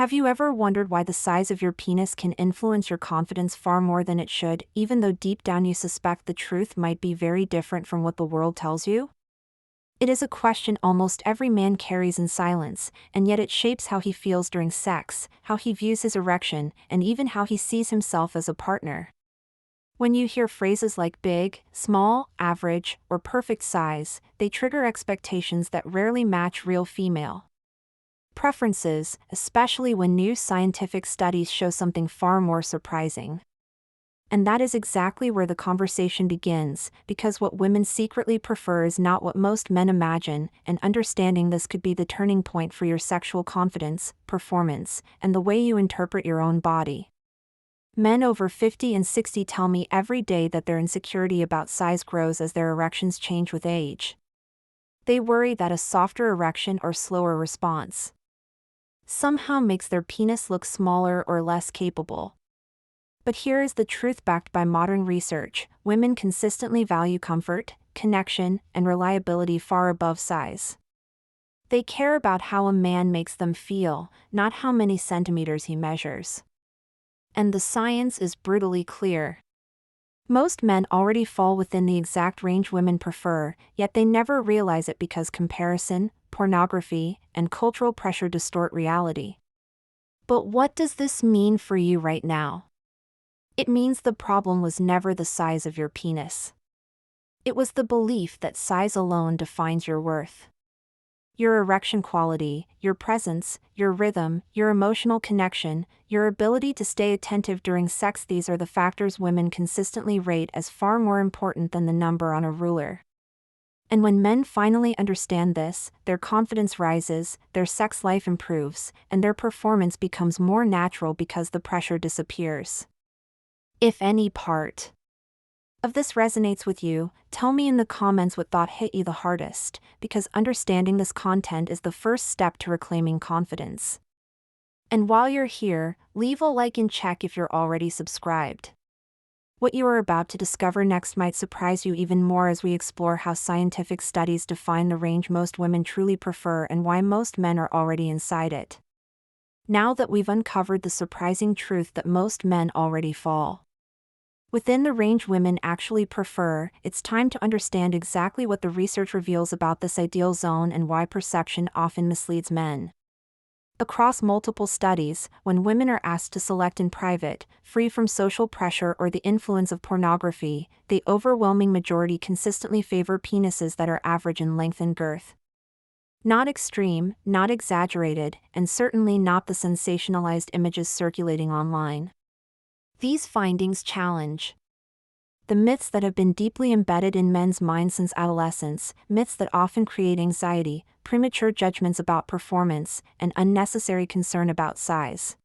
Have you ever wondered why the size of your penis can influence your confidence far more than it should, even though deep down you suspect the truth might be very different from what the world tells you? It is a question almost every man carries in silence, and yet it shapes how he feels during sex, how he views his erection, and even how he sees himself as a partner. When you hear phrases like big, small, average, or perfect size, they trigger expectations that rarely match real female preferences, especially when new scientific studies show something far more surprising. And that is exactly where the conversation begins, because what women secretly prefer is not what most men imagine, and understanding this could be the turning point for your sexual confidence, performance, and the way you interpret your own body. Men over 50 and 60 tell me every day that their insecurity about size grows as their erections change with age. They worry that a softer erection or slower response somehow makes their penis look smaller or less capable. But here is the truth backed by modern research: women consistently value comfort, connection, and reliability far above size. They care about how a man makes them feel, not how many centimeters he measures. And the science is brutally clear. Most men already fall within the exact range women prefer, yet they never realize it because comparison, pornography, and cultural pressure distort reality. But what does this mean for you right now? It means the problem was never the size of your penis. It was the belief that size alone defines your worth. Your erection quality, your presence, your rhythm, your emotional connection, your ability to stay attentive during sex — these are the factors women consistently rate as far more important than the number on a ruler. And when men finally understand this, their confidence rises, their sex life improves, and their performance becomes more natural because the pressure disappears. If any part of this resonates with you, tell me in the comments what thought hit you the hardest, because understanding this content is the first step to reclaiming confidence. And while you're here, leave a like and check if you're already subscribed. What you are about to discover next might surprise you even more as we explore how scientific studies define the range most women truly prefer and why most men are already inside it. Now that we've uncovered the surprising truth that most men already fall within the range women actually prefer, it's time to understand exactly what the research reveals about this ideal zone and why perception often misleads men. Across multiple studies, when women are asked to select in private, free from social pressure or the influence of pornography, the overwhelming majority consistently favor penises that are average in length and girth. Not extreme, not exaggerated, and certainly not the sensationalized images circulating online. These findings challenge the myths that have been deeply embedded in men's minds since adolescence, myths that often create anxiety, premature judgments about performance, and unnecessary concern about size.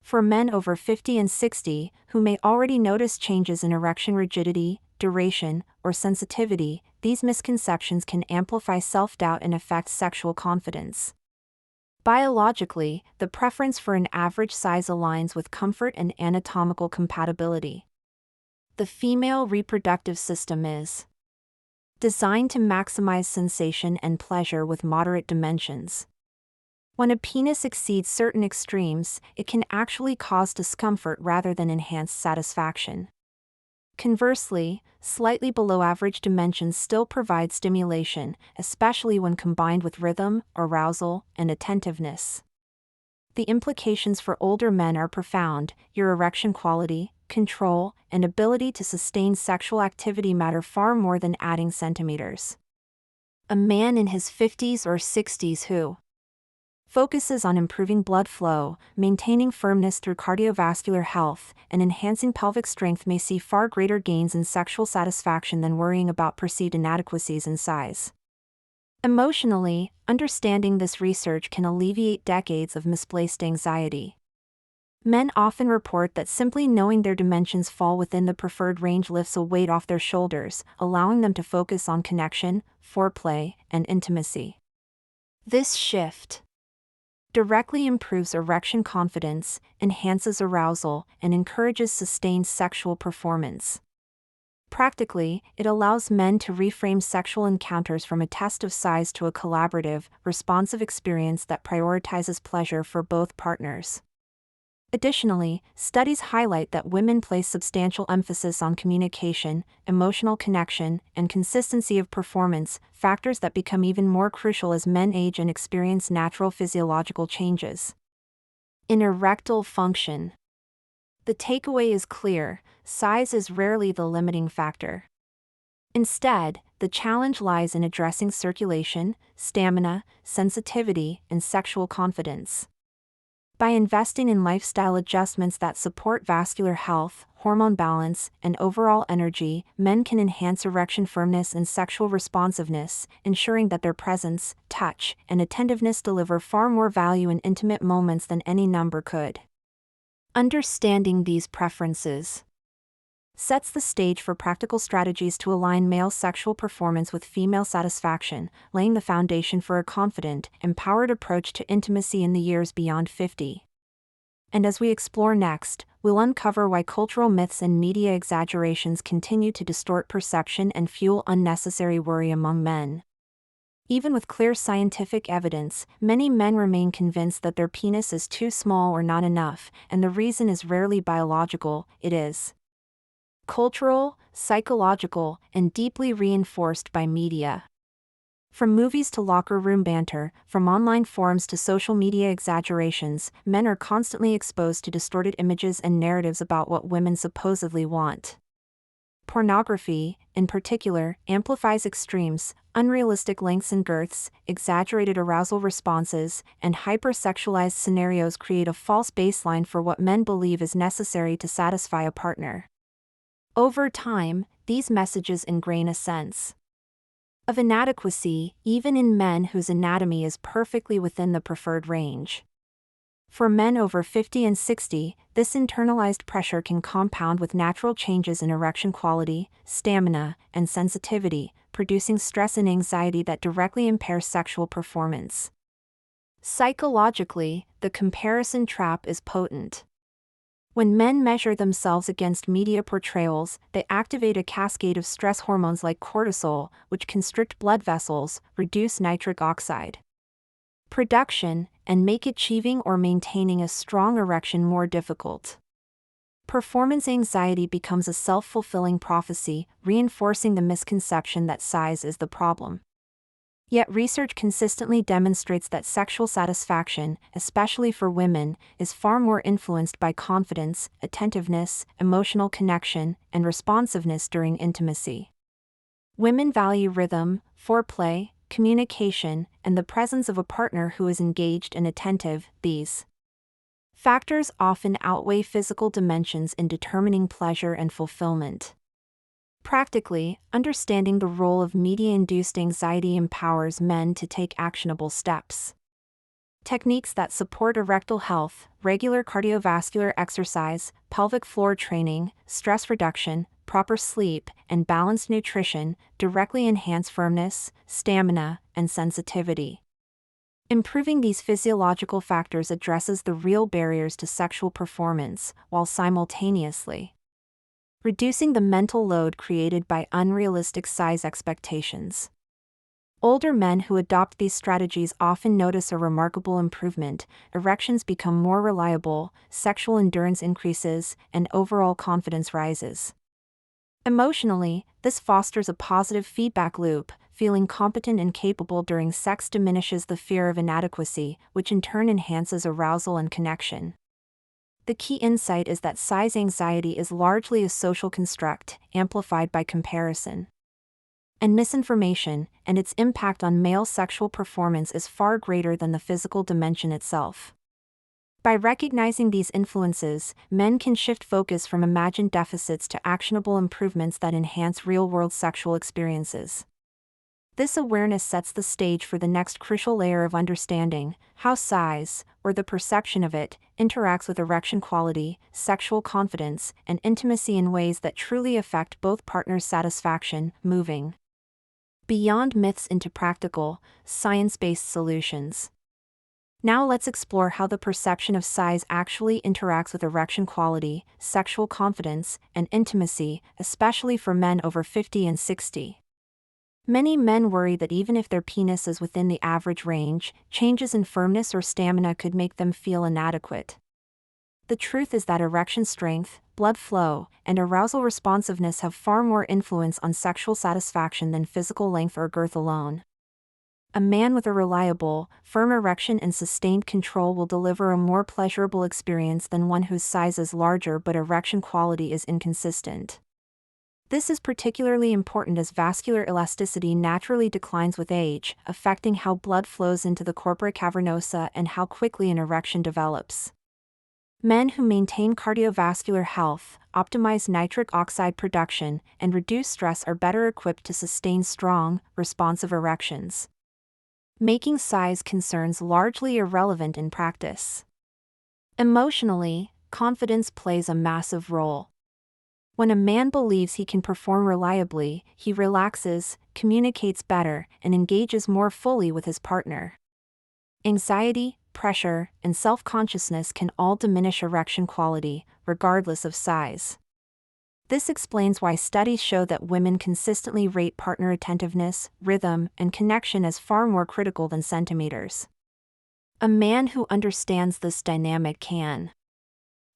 For men over 50 and 60, who may already notice changes in erection rigidity, duration, or sensitivity, these misconceptions can amplify self-doubt and affect sexual confidence. Biologically, the preference for an average size aligns with comfort and anatomical compatibility. The female reproductive system is designed to maximize sensation and pleasure with moderate dimensions. When a penis exceeds certain extremes, it can actually cause discomfort rather than enhance satisfaction. Conversely, slightly below average dimensions still provide stimulation, especially when combined with rhythm, arousal, and attentiveness. The implications for older men are profound. Your erection quality, control, and ability to sustain sexual activity matter far more than adding centimeters. A man in his 50s or 60s who focuses on improving blood flow, maintaining firmness through cardiovascular health, and enhancing pelvic strength may see far greater gains in sexual satisfaction than worrying about perceived inadequacies in size. Emotionally, understanding this research can alleviate decades of misplaced anxiety. Men often report that simply knowing their dimensions fall within the preferred range lifts a weight off their shoulders, allowing them to focus on connection, foreplay, and intimacy. This shift directly improves erection confidence, enhances arousal, and encourages sustained sexual performance. Practically, it allows men to reframe sexual encounters from a test of size to a collaborative, responsive experience that prioritizes pleasure for both partners. Additionally, studies highlight that women place substantial emphasis on communication, emotional connection, and consistency of performance, factors that become even more crucial as men age and experience natural physiological changes. In erectile function, the takeaway is clear: size is rarely the limiting factor. Instead, the challenge lies in addressing circulation, stamina, sensitivity, and sexual confidence. By investing in lifestyle adjustments that support vascular health, hormone balance, and overall energy, men can enhance erection firmness and sexual responsiveness, ensuring that their presence, touch, and attentiveness deliver far more value in intimate moments than any number could. Understanding these preferences sets the stage for practical strategies to align male sexual performance with female satisfaction, laying the foundation for a confident, empowered approach to intimacy in the years beyond 50. And as we explore next, we'll uncover why cultural myths and media exaggerations continue to distort perception and fuel unnecessary worry among men. Even with clear scientific evidence, many men remain convinced that their penis is too small or not enough, and the reason is rarely biological, it is cultural, psychological, and deeply reinforced by media. From movies to locker room banter, from online forums to social media exaggerations, men are constantly exposed to distorted images and narratives about what women supposedly want. Pornography, in particular, amplifies extremes: unrealistic lengths and girths, exaggerated arousal responses, and hypersexualized scenarios create a false baseline for what men believe is necessary to satisfy a partner. Over time, these messages ingrain a sense of inadequacy, even in men whose anatomy is perfectly within the preferred range. For men over 50 and 60, this internalized pressure can compound with natural changes in erection quality, stamina, and sensitivity, producing stress and anxiety that directly impair sexual performance. Psychologically, the comparison trap is potent. When men measure themselves against media portrayals, they activate a cascade of stress hormones like cortisol, which constrict blood vessels, reduce nitric oxide production, and make achieving or maintaining a strong erection more difficult. Performance anxiety becomes a self-fulfilling prophecy, reinforcing the misconception that size is the problem. Yet research consistently demonstrates that sexual satisfaction, especially for women, is far more influenced by confidence, attentiveness, emotional connection, and responsiveness during intimacy. Women value rhythm, foreplay, communication, and the presence of a partner who is engaged and attentive. These factors often outweigh physical dimensions in determining pleasure and fulfillment. Practically, understanding the role of media-induced anxiety empowers men to take actionable steps. Techniques that support erectile health, regular cardiovascular exercise, pelvic floor training, stress reduction, proper sleep, and balanced nutrition directly enhance firmness, stamina, and sensitivity. Improving these physiological factors addresses the real barriers to sexual performance, while simultaneously reducing the mental load created by unrealistic size expectations. Older men who adopt these strategies often notice a remarkable improvement: erections become more reliable, sexual endurance increases, and overall confidence rises. Emotionally, this fosters a positive feedback loop. Feeling competent and capable during sex diminishes the fear of inadequacy, which in turn enhances arousal and connection. The key insight is that size anxiety is largely a social construct, amplified by comparison and misinformation, and its impact on male sexual performance is far greater than the physical dimension itself. By recognizing these influences, men can shift focus from imagined deficits to actionable improvements that enhance real-world sexual experiences. This awareness sets the stage for the next crucial layer of understanding: how size, or the perception of it, interacts with erection quality, sexual confidence, and intimacy in ways that truly affect both partners' satisfaction. Moving beyond myths into practical, science-based solutions. Now let's explore how the perception of size actually interacts with erection quality, sexual confidence, and intimacy, especially for men over 50 and 60. Many men worry that even if their penis is within the average range, changes in firmness or stamina could make them feel inadequate. The truth is that erection strength, blood flow, and arousal responsiveness have far more influence on sexual satisfaction than physical length or girth alone. A man with a reliable, firm erection and sustained control will deliver a more pleasurable experience than one whose size is larger but erection quality is inconsistent. This is particularly important as vascular elasticity naturally declines with age, affecting how blood flows into the corpora cavernosa and how quickly an erection develops. Men who maintain cardiovascular health, optimize nitric oxide production, and reduce stress are better equipped to sustain strong, responsive erections, making size concerns largely irrelevant in practice. Emotionally, confidence plays a massive role. When a man believes he can perform reliably, he relaxes, communicates better, and engages more fully with his partner. Anxiety, pressure, and self-consciousness can all diminish erection quality, regardless of size. This explains why studies show that women consistently rate partner attentiveness, rhythm, and connection as far more critical than centimeters. A man who understands this dynamic can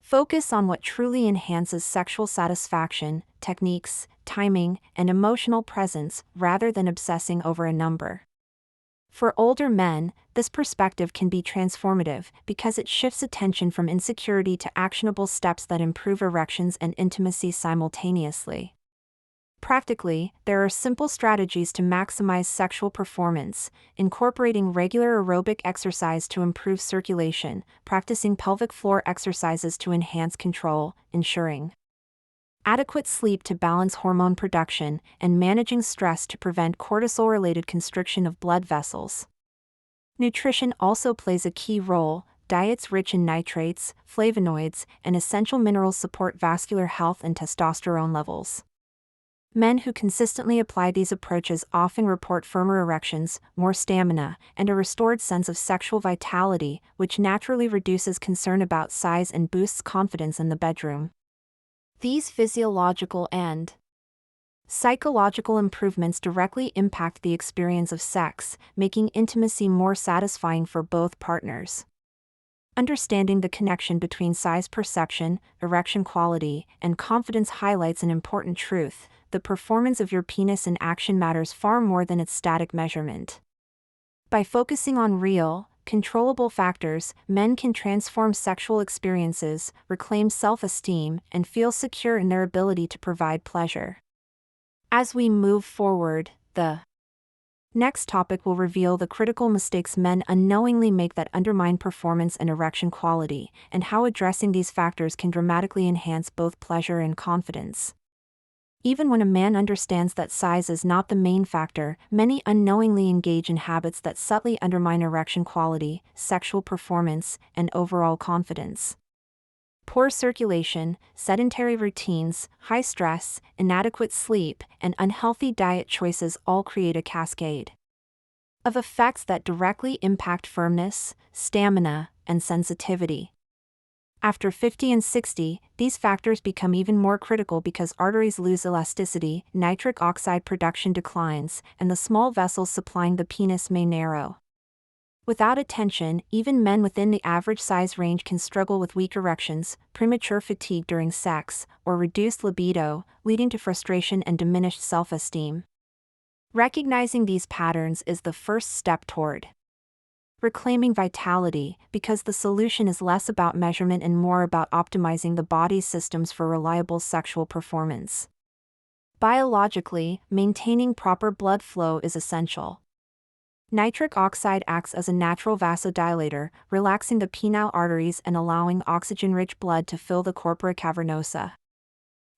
focus on what truly enhances sexual satisfaction, techniques, timing, and emotional presence, rather than obsessing over a number. For older men, this perspective can be transformative because it shifts attention from insecurity to actionable steps that improve erections and intimacy simultaneously. Practically, there are simple strategies to maximize sexual performance, incorporating regular aerobic exercise to improve circulation, practicing pelvic floor exercises to enhance control, ensuring adequate sleep to balance hormone production, and managing stress to prevent cortisol-related constriction of blood vessels. Nutrition also plays a key role. Diets rich in nitrates, flavonoids, and essential minerals support vascular health and testosterone levels. Men who consistently apply these approaches often report firmer erections, more stamina, and a restored sense of sexual vitality, which naturally reduces concern about size and boosts confidence in the bedroom. These physiological and psychological improvements directly impact the experience of sex, making intimacy more satisfying for both partners. Understanding the connection between size perception, erection quality, and confidence highlights an important truth: the performance of your penis in action matters far more than its static measurement. By focusing on real, controllable factors, men can transform sexual experiences, reclaim self-esteem, and feel secure in their ability to provide pleasure. As we move forward, the next topic will reveal the critical mistakes men unknowingly make that undermine performance and erection quality, and how addressing these factors can dramatically enhance both pleasure and confidence. Even when a man understands that size is not the main factor, many unknowingly engage in habits that subtly undermine erection quality, sexual performance, and overall confidence. Poor circulation, sedentary routines, high stress, inadequate sleep, and unhealthy diet choices all create a cascade of effects that directly impact firmness, stamina, and sensitivity. After 50 and 60, these factors become even more critical because arteries lose elasticity, nitric oxide production declines, and the small vessels supplying the penis may narrow. Without attention, even men within the average size range can struggle with weak erections, premature fatigue during sex, or reduced libido, leading to frustration and diminished self-esteem. Recognizing these patterns is the first step toward reclaiming vitality, because the solution is less about measurement and more about optimizing the body's systems for reliable sexual performance. Biologically, maintaining proper blood flow is essential. Nitric oxide acts as a natural vasodilator, relaxing the penile arteries and allowing oxygen-rich blood to fill the corpora cavernosa.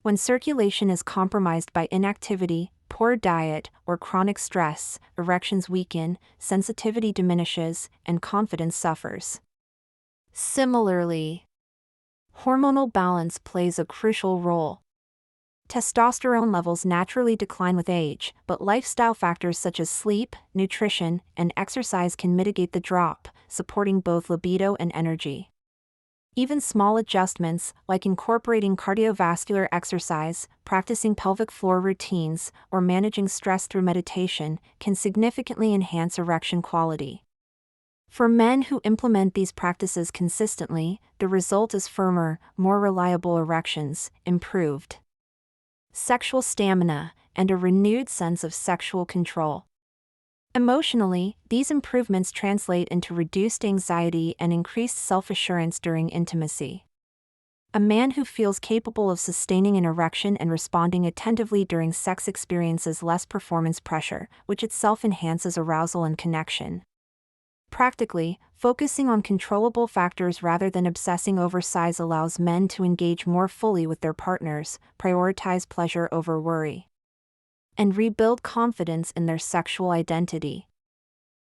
When circulation is compromised by inactivity, poor diet, or chronic stress, erections weaken, sensitivity diminishes, and confidence suffers. Similarly, hormonal balance plays a crucial role. Testosterone levels naturally decline with age, but lifestyle factors such as sleep, nutrition, and exercise can mitigate the drop, supporting both libido and energy. Even small adjustments, like incorporating cardiovascular exercise, practicing pelvic floor routines, or managing stress through meditation, can significantly enhance erection quality. For men who implement these practices consistently, the result is firmer, more reliable erections, improved sexual stamina, and a renewed sense of sexual control. Emotionally, these improvements translate into reduced anxiety and increased self-assurance during intimacy. A man who feels capable of sustaining an erection and responding attentively during sex experiences less performance pressure, which itself enhances arousal and connection. Practically, focusing on controllable factors rather than obsessing over size allows men to engage more fully with their partners, prioritize pleasure over worry, and rebuild confidence in their sexual identity.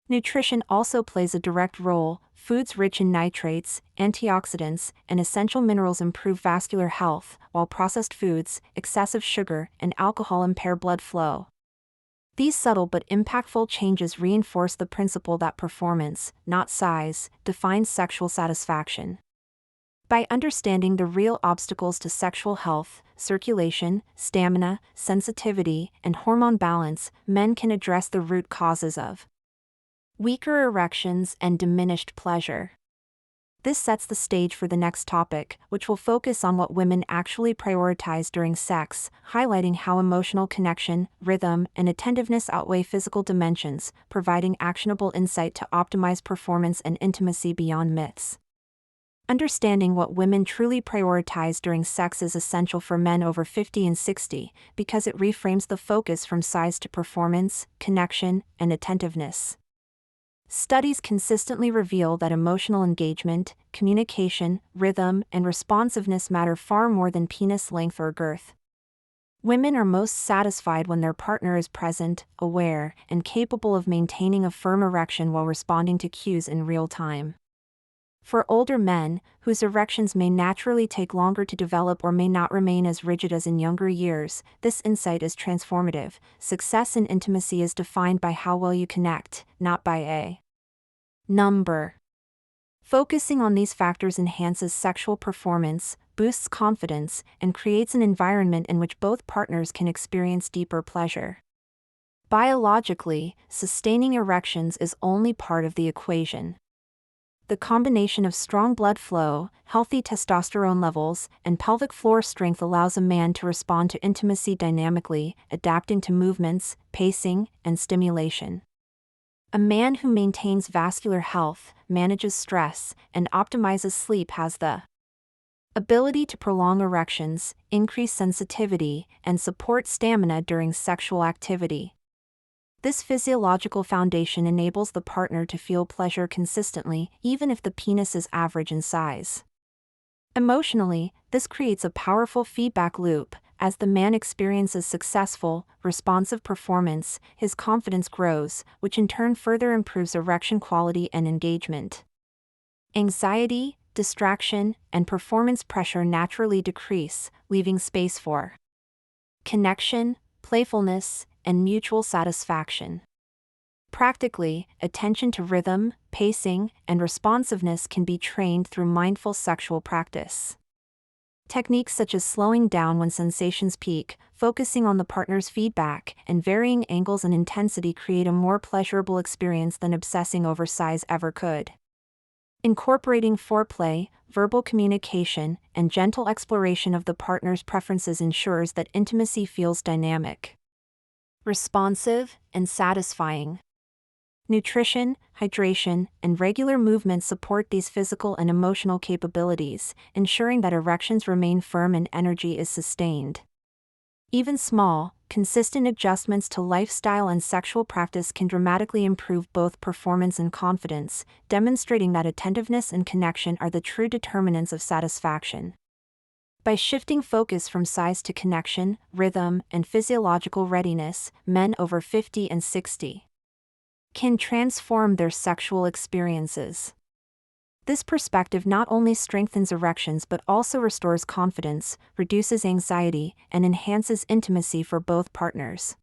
Nutrition also plays a direct role. Foods rich in nitrates, antioxidants, and essential minerals improve vascular health, while processed foods, excessive sugar, and alcohol impair blood flow. These subtle but impactful changes reinforce the principle that performance, not size, defines sexual satisfaction. By understanding the real obstacles to sexual health, circulation, stamina, sensitivity, and hormone balance, men can address the root causes of weaker erections and diminished pleasure. This sets the stage for the next topic, which will focus on what women actually prioritize during sex, highlighting how emotional connection, rhythm, and attentiveness outweigh physical dimensions, providing actionable insight to optimize performance and intimacy beyond myths. Understanding what women truly prioritize during sex is essential for men over 50 and 60, because it reframes the focus from size to performance, connection, and attentiveness. Studies consistently reveal that emotional engagement, communication, rhythm, and responsiveness matter far more than penis length or girth. Women are most satisfied when their partner is present, aware, and capable of maintaining a firm erection while responding to cues in real time. For older men, whose erections may naturally take longer to develop or may not remain as rigid as in younger years, this insight is transformative. Success in intimacy is defined by how well you connect, not by a number. Focusing on these factors enhances sexual performance, boosts confidence, and creates an environment in which both partners can experience deeper pleasure. Biologically, sustaining erections is only part of the equation. The combination of strong blood flow, healthy testosterone levels, and pelvic floor strength allows a man to respond to intimacy dynamically, adapting to movements, pacing, and stimulation. A man who maintains vascular health, manages stress, and optimizes sleep has the ability to prolong erections, increase sensitivity, and support stamina during sexual activity. This physiological foundation enables the partner to feel pleasure consistently, even if the penis is average in size. Emotionally, this creates a powerful feedback loop. As the man experiences successful, responsive performance, his confidence grows, which in turn further improves erection quality and engagement. Anxiety, distraction, and performance pressure naturally decrease, leaving space for connection, playfulness, and mutual satisfaction. Practically, attention to rhythm, pacing, and responsiveness can be trained through mindful sexual practice. Techniques such as slowing down when sensations peak, focusing on the partner's feedback, and varying angles and intensity create a more pleasurable experience than obsessing over size ever could. Incorporating foreplay, verbal communication, and gentle exploration of the partner's preferences ensures that intimacy feels dynamic, responsive, and satisfying. Nutrition, hydration, and regular movement support these physical and emotional capabilities, ensuring that erections remain firm and energy is sustained. Even small, consistent adjustments to lifestyle and sexual practice can dramatically improve both performance and confidence, demonstrating that attentiveness and connection are the true determinants of satisfaction. By shifting focus from size to connection, rhythm, and physiological readiness, men over 50 and 60 can transform their sexual experiences. This perspective not only strengthens erections but also restores confidence, reduces anxiety, and enhances intimacy for both partners.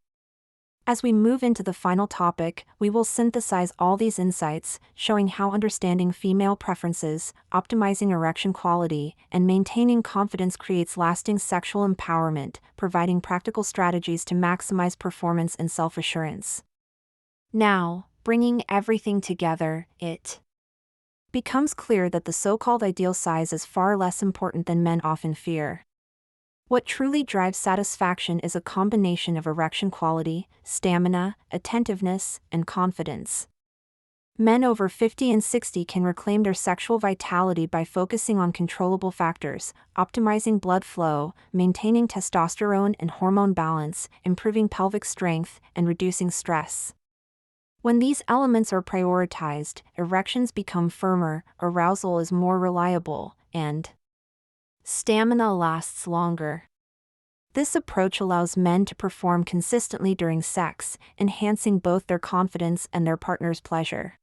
As we move into the final topic, we will synthesize all these insights, showing how understanding female preferences, optimizing erection quality, and maintaining confidence creates lasting sexual empowerment, providing practical strategies to maximize performance and self-assurance. Now, bringing everything together, it becomes clear that the so-called ideal size is far less important than men often fear. What truly drives satisfaction is a combination of erection quality, stamina, attentiveness, and confidence. Men over 50 and 60 can reclaim their sexual vitality by focusing on controllable factors, optimizing blood flow, maintaining testosterone and hormone balance, improving pelvic strength, and reducing stress. When these elements are prioritized, erections become firmer, arousal is more reliable, and stamina lasts longer. This approach allows men to perform consistently during sex, enhancing both their confidence and their partner's pleasure.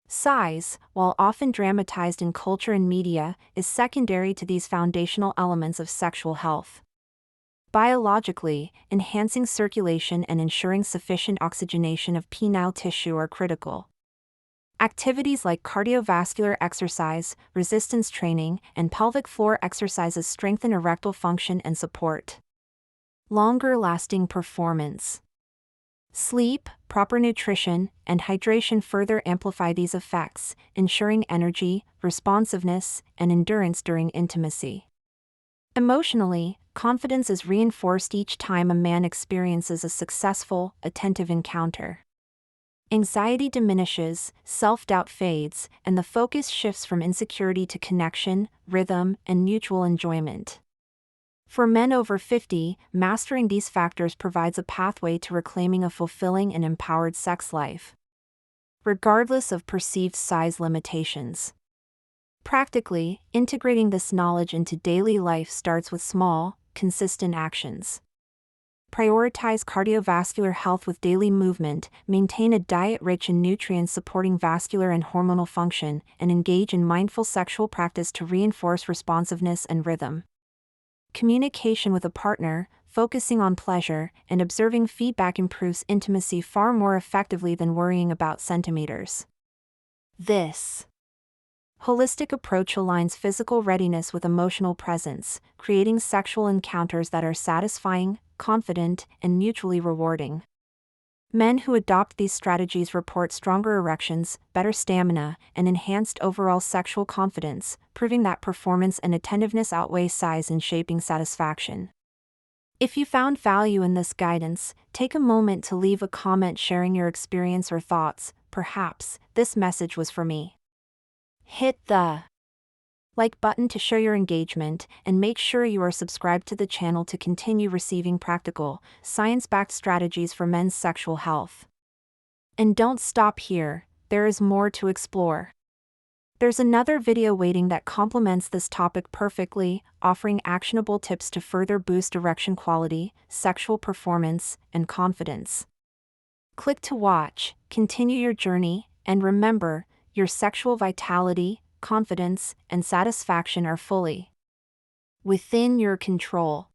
Size, while often dramatized in culture and media, is secondary to these foundational elements of sexual health. Biologically, enhancing circulation and ensuring sufficient oxygenation of penile tissue are critical. Activities like cardiovascular exercise, resistance training, and pelvic floor exercises strengthen erectile function and support longer-lasting performance. Sleep, proper nutrition, and hydration further amplify these effects, ensuring energy, responsiveness, and endurance during intimacy. Emotionally, confidence is reinforced each time a man experiences a successful, attentive encounter. Anxiety diminishes, self-doubt fades, and the focus shifts from insecurity to connection, rhythm, and mutual enjoyment. For men over 50, mastering these factors provides a pathway to reclaiming a fulfilling and empowered sex life, regardless of perceived size limitations. Practically, integrating this knowledge into daily life starts with small, consistent actions. Prioritize cardiovascular health with daily movement, maintain a diet rich in nutrients supporting vascular and hormonal function, and engage in mindful sexual practice to reinforce responsiveness and rhythm. Communication with a partner, focusing on pleasure, and observing feedback improves intimacy far more effectively than worrying about centimeters. This holistic approach aligns physical readiness with emotional presence, creating sexual encounters that are satisfying, confident, and mutually rewarding. Men who adopt these strategies report stronger erections, better stamina, and enhanced overall sexual confidence, proving that performance and attentiveness outweigh size in shaping satisfaction. If you found value in this guidance, take a moment to leave a comment sharing your experience or thoughts. Perhaps this message was for me. Hit the like button to show your engagement, and make sure you are subscribed to the channel to continue receiving practical, science-backed strategies for men's sexual health. And don't stop here, there is more to explore. There's another video waiting that complements this topic perfectly, offering actionable tips to further boost erection quality, sexual performance, and confidence. Click to watch, continue your journey, and remember, your sexual vitality, confidence, and satisfaction are fully within your control.